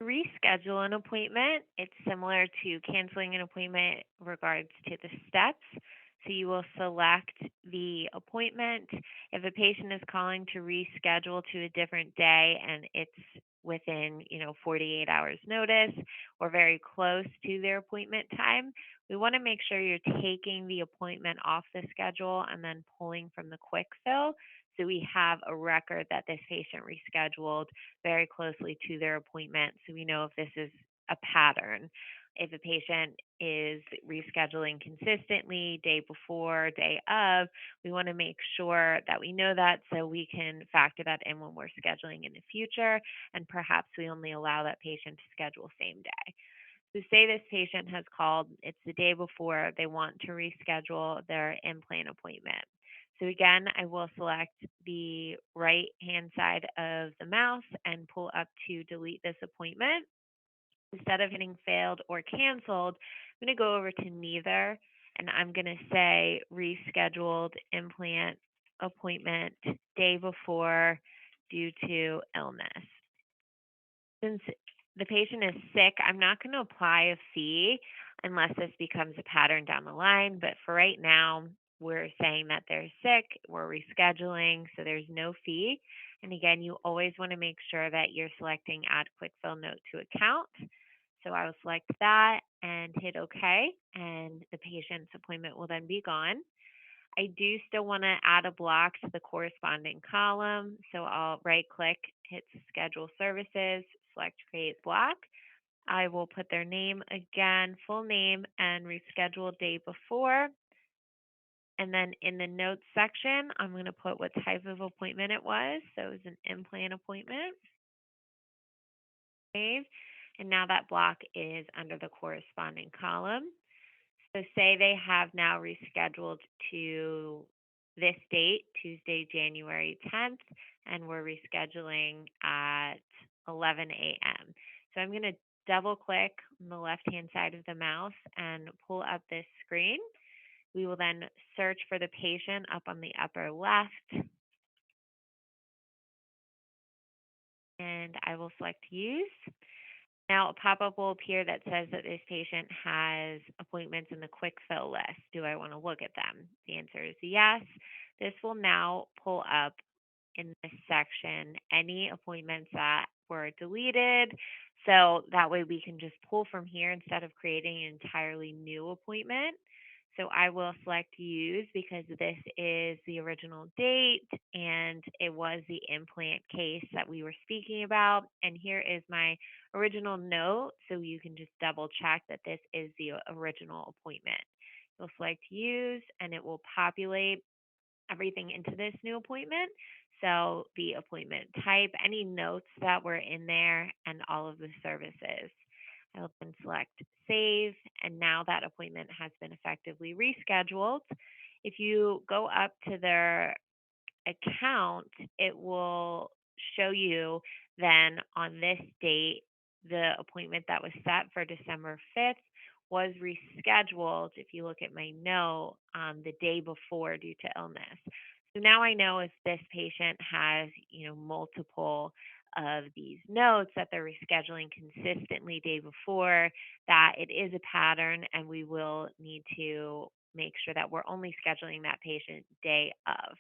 Reschedule an appointment. It's similar to canceling an appointment in regards to the steps. So you will select the appointment. If a patient is calling to reschedule to a different day and it's within, 48 hours notice or very close to their appointment time, we want to make sure you're taking the appointment off the schedule and then pulling from the quick fill. So we have a record that this patient rescheduled very closely to their appointment so we know if this is a pattern. If a patient is rescheduling consistently day before, day of, we want to make sure that we know that so we can factor that in when we're scheduling in the future. And perhaps we only allow that patient to schedule same day. So, say this patient has called, it's the day before, they want to reschedule their implant appointment. So, again, I will select the right hand side of the mouse and pull up to delete this appointment. Instead of hitting failed or canceled, I'm going to go over to neither and I'm going to say rescheduled implant appointment day before due to illness. Since the patient is sick, I'm not going to apply a fee unless this becomes a pattern down the line. But for right now, we're saying that they're sick, we're rescheduling, so there's no fee. And again, you always want to make sure that you're selecting add quick fill note to account. So I will select that and hit OK, and the patient's appointment will then be gone. I do still want to add a block to the corresponding column. So I'll right click, hit schedule services, select create block. I will put their name again, full name, and reschedule day before. And then in the notes section, I'm going to put what type of appointment it was. So it was an implant appointment. Save. And now that block is under the corresponding column. So say they have now rescheduled to this date, Tuesday, January 10th, and we're rescheduling at 11 a.m. So I'm going to double click on the left hand side of the mouse and pull up this screen. We will then search for the patient up on the upper left, and I will select use. Now, a pop up will appear that says that this patient has appointments in the quick fill list. Do I want to look at them? The answer is yes. This will now pull up in this section any appointments that were deleted. So that way we can just pull from here instead of creating an entirely new appointment. So I will select use because this is the original date and it was the implant case that we were speaking about. And here is my original note so you can just double check that this is the original appointment. You'll select use and it will populate everything into this new appointment. So the appointment type, any notes that were in there, and all of the services. I will then select save, and now that appointment has been effectively rescheduled. If you go up to their account, it will show you then on this date, the appointment that was set for December 5th was rescheduled. If you look at my note, the day before due to illness. So now I know if this patient has, multiple of these notes that they're rescheduling consistently day before, that it is a pattern and we will need to make sure that we're only scheduling that patient day of.